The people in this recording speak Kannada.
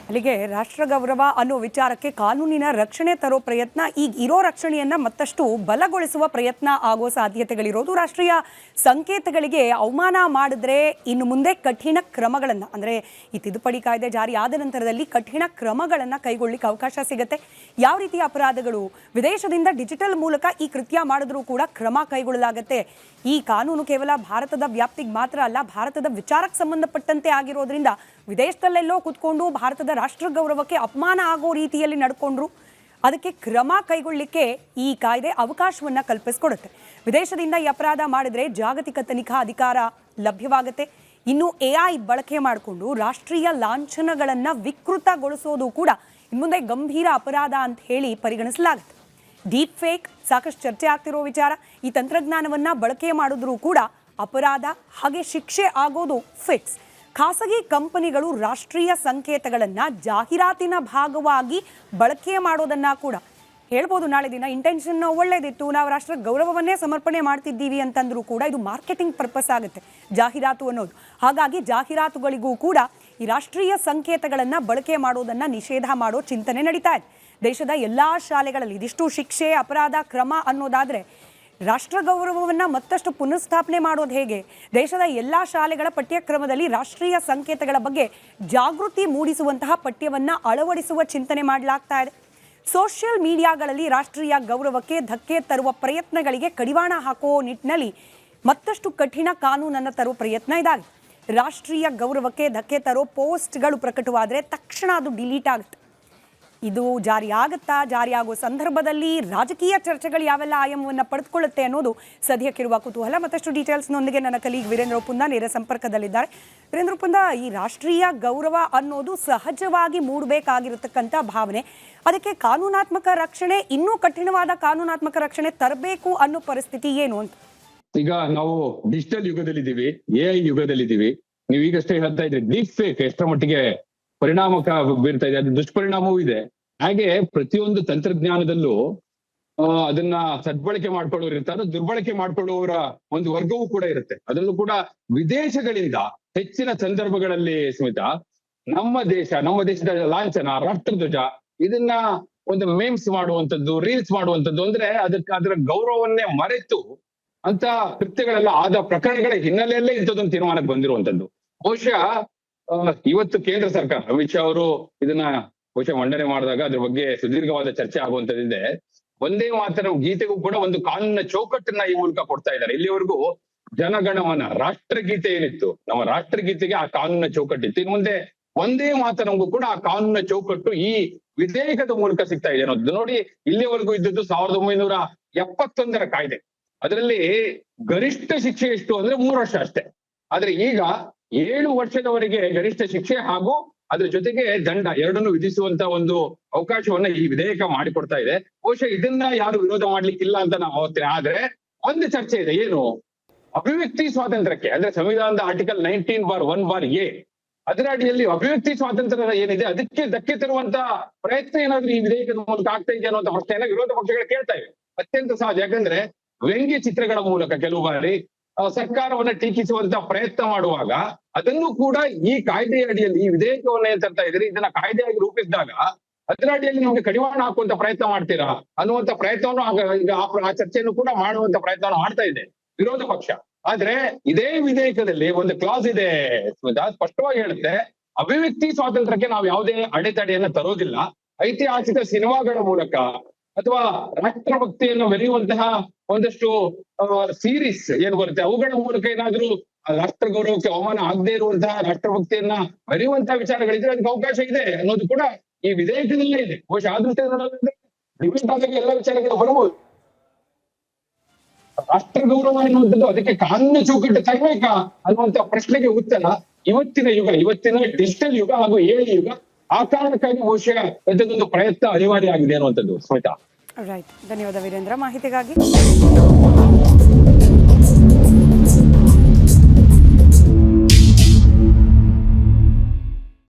ಅಲ್ಲಿಗೆ ರಾಷ್ಟ್ರ ಗೌರವ ಅನ್ನೋ ವಿಚಾರಕ್ಕೆ ಕಾನೂನಿನ ರಕ್ಷಣೆ ತರೋ ಪ್ರಯತ್ನ, ಈಗ ಇರೋ ರಕ್ಷಣೆಯನ್ನ ಮತ್ತಷ್ಟು ಬಲಗೊಳಿಸುವ ಪ್ರಯತ್ನ ಆಗೋ ಸಾಧ್ಯತೆಗಳಿರೋದು. ರಾಷ್ಟ್ರೀಯ ಸಂಕೇತಗಳಿಗೆ ಅವಮಾನ ಮಾಡಿದ್ರೆ ಇನ್ನು ಮುಂದೆ ಕಠಿಣ ಕ್ರಮಗಳನ್ನು, ಅಂದರೆ ಈ ತಿದ್ದುಪಡಿ ಕಾಯ್ದೆ ಜಾರಿ ಆದ ನಂತರದಲ್ಲಿ ಕಠಿಣ ಕ್ರಮಗಳನ್ನು ಕೈಗೊಳ್ಳಲಿಕ್ಕೆ ಅವಕಾಶ ಸಿಗುತ್ತೆ. ಯಾವ ರೀತಿಯ ಅಪರಾಧಗಳು, ವಿದೇಶದಿಂದ ಡಿಜಿಟಲ್ ಮೂಲಕ ಈ ಕೃತ್ಯ ಮಾಡಿದ್ರೂ ಕೂಡ ಕ್ರಮ ಕೈಗೊಳ್ಳಲಾಗುತ್ತೆ. ಈ ಕಾನೂನು ಕೇವಲ ಭಾರತದ ವ್ಯಾಪ್ತಿಗೆ ಮಾತ್ರ ಅಲ್ಲ, ಭಾರತದ ವಿಚಾರಕ್ಕೆ ಸಂಬಂಧಪಟ್ಟಂತೆ ಆಗಿರೋದ್ರಿಂದ ವಿದೇಶದಲ್ಲೆಲ್ಲೋ ಕೂತ್ಕೊಂಡು ಭಾರತದ ರಾಷ್ಟ್ರ ಗೌರವಕ್ಕೆ ಅಪಮಾನ ಆಗೋ ರೀತಿಯಲ್ಲಿ ನಡ್ಕೊಂಡ್ರು ಅದಕ್ಕೆ ಕ್ರಮ ಕೈಗೊಳ್ಳಲಿಕ್ಕೆ ಈ ಕಾಯ್ದೆ ಅವಕಾಶವನ್ನು ಕಲ್ಪಿಸಿಕೊಡುತ್ತೆ. ವಿದೇಶದಿಂದ ಈ ಅಪರಾಧ ಮಾಡಿದ್ರೆ ಜಾಗತಿಕ ತನಿಖಾ ಅಧಿಕಾರ ಲಭ್ಯವಾಗುತ್ತೆ. ಇನ್ನು AI ಬಳಕೆ ಮಾಡಿಕೊಂಡು ರಾಷ್ಟ್ರೀಯ ಲಾಂಛನಗಳನ್ನು ವಿಕೃತಗೊಳಿಸೋದು ಕೂಡ ಇನ್ಮುಂದೆ ಗಂಭೀರ ಅಪರಾಧ ಅಂತ ಹೇಳಿ ಪರಿಗಣಿಸಲಾಗುತ್ತೆ. ಡೀಪ್ ಫೇಕ್ ಸಾಕಷ್ಟು ಚರ್ಚೆ ಆಗ್ತಿರೋ ವಿಚಾರ. ಈ ತಂತ್ರಜ್ಞಾನವನ್ನು ಬಳಕೆ ಮಾಡಿದ್ರೂ ಕೂಡ ಅಪರಾಧ, ಹಾಗೆ ಶಿಕ್ಷೆ ಆಗೋದು ಫಿಕ್ಸ್. ಖಾಸಗಿ ಕಂಪನಿಗಳು ರಾಷ್ಟ್ರೀಯ ಸಂಕೇತಗಳನ್ನು ಜಾಹೀರಾತಿನ ಭಾಗವಾಗಿ ಬಳಕೆ ಮಾಡೋದನ್ನು ಕೂಡ ಹೇಳ್ಬೋದು. ನಾಳೆ ದಿನ ಇಂಟೆನ್ಷನ್ ಒಳ್ಳೇದಿತ್ತು, ನಾವು ರಾಷ್ಟ್ರ ಗೌರವವನ್ನೇ ಸಮರ್ಪಣೆ ಮಾಡ್ತಿದ್ದೀವಿ ಅಂತಂದ್ರೂ ಕೂಡ ಇದು ಮಾರ್ಕೆಟಿಂಗ್ ಪರ್ಪಸ್ ಆಗುತ್ತೆ ಜಾಹೀರಾತು ಅನ್ನೋದು. ಹಾಗಾಗಿ ಜಾಹೀರಾತುಗಳಿಗೂ ಕೂಡ ಈ ರಾಷ್ಟ್ರೀಯ ಸಂಕೇತಗಳನ್ನು ಬಳಕೆ ಮಾಡೋದನ್ನು ನಿಷೇಧ ಮಾಡೋ ಚಿಂತನೆ ನಡೀತಾ ಇದೆ ದೇಶದ ಎಲ್ಲ ಶಾಲೆಗಳಲ್ಲಿ. ಇದಿಷ್ಟು ಶಿಕ್ಷೆ, ಅಪರಾಧ, ಕ್ರಮ ಅನ್ನೋದಾದರೆ ರಾಷ್ಟ್ರ ಗೌರವವನ್ನು ಮತ್ತಷ್ಟು ಪುನಃಸ್ಥಾಪನೆ ಮಾಡೋದು ಹೇಗೆ? ದೇಶದ ಎಲ್ಲ ಶಾಲೆಗಳ ಪಠ್ಯಕ್ರಮದಲ್ಲಿ ರಾಷ್ಟ್ರೀಯ ಸಂಕೇತಗಳ ಬಗ್ಗೆ ಜಾಗೃತಿ ಮೂಡಿಸುವಂತಹ ಪಠ್ಯವನ್ನು ಅಳವಡಿಸುವ ಚಿಂತನೆ ಮಾಡಲಾಗ್ತಾ ಇದೆ. ಸೋಷಿಯಲ್ ಮೀಡಿಯಾಗಳಲ್ಲಿ ರಾಷ್ಟ್ರೀಯ ಗೌರವಕ್ಕೆ ಧಕ್ಕೆ ತರುವ ಪ್ರಯತ್ನಗಳಿಗೆ ಕಡಿವಾಣ ಹಾಕೋ ನಿಟ್ಟಿನಲ್ಲಿ ಮತ್ತಷ್ಟು ಕಠಿಣ ಕಾನೂನನ್ನು ತರುವ ಪ್ರಯತ್ನ ಇದಾಗಿದೆ. ರಾಷ್ಟ್ರೀಯ ಗೌರವಕ್ಕೆ ಧಕ್ಕೆ ತರೋ ಪೋಸ್ಟ್ಗಳು ಪ್ರಕಟವಾದರೆ ತಕ್ಷಣ ಅದು ಡಿಲೀಟ್ ಆಗುತ್ತೆ. ಇದು ಜಾರಿ ಆಗುತ್ತಾ, ಜಾರಿ ಆಗೋ ಸಂದರ್ಭದಲ್ಲಿ ರಾಜಕೀಯ ಚರ್ಚೆಗಳು ಯಾವೆಲ್ಲ ಆಯಾಮವನ್ನು ಪಡೆದುಕೊಳ್ಳುತ್ತೆ ಅನ್ನೋದು ಸದ್ಯಕ್ಕಿರುವ ಕುತೂಹಲ. ಮತ್ತಷ್ಟು ಡೀಟೇಲ್ಸ್ನೊಂದಿಗೆ ನನ್ನ ಕಲೀಗ್ ವೀರೇಂದ್ರ ಒಪ್ಪುಂದ ನೇರ ಸಂಪರ್ಕದಲ್ಲಿದ್ದಾರೆ. ವೀರೇಂದ್ರ ಒಪ್ಪುಂದ, ಈ ರಾಷ್ಟ್ರೀಯ ಗೌರವ ಅನ್ನೋದು ಸಹಜವಾಗಿ ಮೂಡಬೇಕಾಗಿರತಕ್ಕಂಥ ಭಾವನೆ, ಅದಕ್ಕೆ ಕಾನೂನಾತ್ಮಕ ರಕ್ಷಣೆ, ಇನ್ನೂ ಕಠಿಣವಾದ ಕಾನೂನಾತ್ಮಕ ರಕ್ಷಣೆ ತರಬೇಕು ಅನ್ನೋ ಪರಿಸ್ಥಿತಿ ಏನು ಅಂತ? ಈಗ ನಾವು ಡಿಜಿಟಲ್ ಯುಗದಲ್ಲಿದ್ದೀವಿ, AI ಯುಗದಲ್ಲಿದ್ದೀವಿ. ನೀವು ಈಗಷ್ಟೇ ಹೇಳ್ತಾ ಇದ್ರಿ ಡೀಪ್ ಫೇಕ್ ಎಷ್ಟರ ಮಟ್ಟಿಗೆ ಪರಿಣಾಮಕ ಬೀರ್ತಾ ಇದೆ, ಅದು ದುಷ್ಪರಿಣಾಮವೂ ಇದೆ. ಹಾಗೆ ಪ್ರತಿಯೊಂದು ತಂತ್ರಜ್ಞಾನದಲ್ಲೂ ಅದನ್ನ ಸದ್ಬಳಕೆ ಮಾಡ್ಕೊಳ್ಳೋರು ಇರ್ತಾರೆ, ದುರ್ಬಳಕೆ ಮಾಡ್ಕೊಳ್ಳುವವರ ಒಂದು ವರ್ಗವೂ ಕೂಡ ಇರುತ್ತೆ. ಅದರಲ್ಲೂ ಕೂಡ ವಿದೇಶಗಳಿಂದ ಹೆಚ್ಚಿನ ಸಂದರ್ಭಗಳಲ್ಲಿ ಸ್ಮಿತಾ ನಮ್ಮ ದೇಶದ ಲಾಂಛನ, ರಾಷ್ಟ್ರಧ್ವಜ, ಇದನ್ನ ಒಂದು ಮೇಮ್ಸ್ ಮಾಡುವಂಥದ್ದು, ರೀಲ್ಸ್ ಮಾಡುವಂಥದ್ದು, ಅಂದ್ರೆ ಅದರ ಗೌರವವನ್ನೇ ಮರೆತು ಅಂತ ಕೃತ್ಯಗಳೆಲ್ಲ ಆದ ಪ್ರಕರಣಗಳ ಹಿನ್ನೆಲೆಯಲ್ಲೇ ಇಂಥದ್ದೊಂದು ತೀರ್ಮಾನಕ್ಕೆ ಬಂದಿರುವಂತದ್ದು. ಬಹುಶಃ ಇವತ್ತು ಕೇಂದ್ರ ಸರ್ಕಾರ, ಅಮಿತ್ ಶಾ ಅವರು ಇದನ್ನ ಬಹುಶಃ ಮಂಡನೆ ಮಾಡಿದಾಗ ಅದ್ರ ಬಗ್ಗೆ ಸುದೀರ್ಘವಾದ ಚರ್ಚೆ ಆಗುವಂತದ್ದಿದೆ. ಒಂದೇ ಮಾತ್ರ ಗೀತೆಗೂ ಕೂಡ ಒಂದು ಕಾನೂನಿನ ಚೌಕಟ್ಟನ್ನ ಈ ಮೂಲಕ ಕೊಡ್ತಾ ಇದ್ದಾರೆ. ಇಲ್ಲಿವರೆಗೂ ಜನಗಣಮನ ರಾಷ್ಟ್ರಗೀತೆ ಏನಿತ್ತು, ನಮ್ಮ ರಾಷ್ಟ್ರಗೀತೆಗೆ ಆ ಕಾನೂನಿನ ಚೌಕಟ್ಟಿತ್ತು. ಇನ್ನು ಮುಂದೆ ಒಂದೇ ಮಾತರಂಗೂ ಕೂಡ ಆ ಕಾನೂನಿನ ಚೌಕಟ್ಟು ಈ ವಿಧೇಯಕದ ಮೂಲಕ ಸಿಗ್ತಾ ಇದೆ ಅನ್ನೋದು ನೋಡಿ. ಇಲ್ಲಿವರೆಗೂ ಇದ್ದದ್ದು 1971 ಕಾಯ್ದೆ. ಅದರಲ್ಲಿ ಗರಿಷ್ಠ ಶಿಕ್ಷೆ ಎಷ್ಟು ಅಂದ್ರೆ 3 ವರ್ಷ ಅಷ್ಟೇ. ಆದ್ರೆ ಈಗ 7 ವರ್ಷದವರೆಗೆ ಗರಿಷ್ಠ ಶಿಕ್ಷೆ ಹಾಗೂ ಅದ್ರ ಜೊತೆಗೆ ದಂಡ ಎರಡನ್ನು ವಿಧಿಸುವಂತ ಒಂದು ಅವಕಾಶವನ್ನ ಈ ವಿಧೇಯಕ ಮಾಡಿಕೊಡ್ತಾ ಇದೆ. ಬಹುಶಃ ಇದನ್ನ ಯಾರು ವಿರೋಧ ಮಾಡ್ಲಿಕ್ಕಿಲ್ಲ ಅಂತ ನಾವು ಹೋಗ್ತೇನೆ. ಆದ್ರೆ ಒಂದು ಚರ್ಚೆ ಇದೆ, ಏನು ಅಭಿವ್ಯಕ್ತಿ ಸ್ವಾತಂತ್ರ್ಯಕ್ಕೆ, ಅಂದ್ರೆ ಸಂವಿಧಾನದ ಆರ್ಟಿಕಲ್ 19(1)(a) ಅದರ ಅಡಿಯಲ್ಲಿ ಅಭಿವ್ಯಕ್ತಿ ಸ್ವಾತಂತ್ರ್ಯ ಏನಿದೆ ಅದಕ್ಕೆ ಧಕ್ಕೆ ತರುವಂತ ಪ್ರಯತ್ನ ಏನಾದ್ರೂ ಈ ವಿಧೇಯಕದ ಮೂಲಕ ಆಗ್ತಾ ಇದೆ ಅನ್ನುವಂತ ಪ್ರಶ್ನೆಯನ್ನ ವಿರೋಧ ಪಕ್ಷಗಳು ಕೇಳ್ತಾ ಇವೆ. ಅತ್ಯಂತ ಸಹಜ. ಯಾಕಂದ್ರೆ ವ್ಯಂಗ್ಯ ಚಿತ್ರಗಳ ಮೂಲಕ ಕೆಲವು ಬಾರಿ ಸರ್ಕಾರವನ್ನ ಟೀಕಿಸುವಂತ ಪ್ರಯತ್ನ ಮಾಡುವಾಗ ಅದನ್ನು ಕೂಡ ಈ ಕಾಯ್ದೆಯ ಅಡಿಯಲ್ಲಿ ಈ ವಿಧೇಯಕವನ್ನ ಏನ್ ತರ್ತಾ ಇದ್ರಿ, ಇದನ್ನ ಕಾಯ್ದೆಯಾಗಿ ರೂಪಿಸಿದಾಗ ಅದರ ಅಡಿಯಲ್ಲಿ ನಮ್ಗೆ ಕಡಿವಾಣ ಹಾಕುವಂತ ಪ್ರಯತ್ನ ಮಾಡ್ತೀರಾ ಅನ್ನುವಂತ ಪ್ರಯತ್ನವನ್ನು ಈಗ ಆ ಚರ್ಚೆಯನ್ನು ಕೂಡ ಮಾಡುವಂತ ಪ್ರಯತ್ನವನ್ನು ಮಾಡ್ತಾ ಇದೆ ವಿರೋಧ ಪಕ್ಷ. ಆದ್ರೆ ಇದೇ ವಿಧೇಯಕದಲ್ಲಿ ಒಂದು ಕ್ಲಾಸ್ ಇದೆ ಸ್ಮಿತಾ, ಸ್ಪಷ್ಟವಾಗಿ ಹೇಳುತ್ತೆ, ಅಭಿವ್ಯಕ್ತಿ ಸ್ವಾತಂತ್ರ್ಯಕ್ಕೆ ನಾವು ಯಾವುದೇ ಅಡೆತಡೆಯನ್ನ ತರೋದಿಲ್ಲ. ಐತಿಹಾಸಿಕ ಸಿನಿಮಾಗಳ ಮೂಲಕ ಅಥವಾ ರಾಷ್ಟ್ರಭಕ್ತಿಯನ್ನು ಮೆರೆಯುವಂತಹ ಒಂದಷ್ಟು ಸೀರೀಸ್ ಏನು ಬರುತ್ತೆ ಅವುಗಳ ಮೂಲಕ ಏನಾದ್ರೂ ರಾಷ್ಟ್ರ ಗೌರವಕ್ಕೆ ಅವಮಾನ ಆಗದೆ ಇರುವಂತಹ ರಾಷ್ಟ್ರಭಕ್ತಿಯನ್ನ ಮೆರೆಯುವಂತಹ ವಿಚಾರಗಳಿದ್ರೆ ಅದಕ್ಕೆ ಅವಕಾಶ ಇದೆ ಅನ್ನೋದು ಕೂಡ ಈ ವಿಧೇಯಕದಲ್ಲೇ ಇದೆ. ಬಹುಶಃ ಆ ದೃಷ್ಟಿಯಿಂದ ನೋಡೋದಂದ್ರೆ ಡಿಬೇಟ್ ಆದಾಗ ಎಲ್ಲ ವಿಚಾರಗಳು ಬರ್ಬೋದು. ರಾಷ್ಟ್ರ ಗೌರವ ಎನ್ನುವಂಥದ್ದು ಅದಕ್ಕೆ ಕಾನೂನು ಚೌಕಟ್ಟು ತರಬೇಕಾ ಅನ್ನುವಂತ ಪ್ರಶ್ನೆಗೆ ಉತ್ತರ ಇವತ್ತಿನ ಡಿಜಿಟಲ್ ಯುಗ ಹಾಗೂ AI ಯುಗ, ಆ ಕಾರಣಕ್ಕಾಗಿ ಬಹುಶಃ ಇಂಥದ್ದೊಂದು ಪ್ರಯತ್ನ ಅನಿವಾರ್ಯ ಆಗಿದೆ ಅನ್ನುವಂಥದ್ದು ಸ್ಮಿತಾ. ರೈಟ್, ಧನ್ಯವಾದ ವೀರೇಂದ್ರ ಮಾಹಿತಿಗಾಗಿ.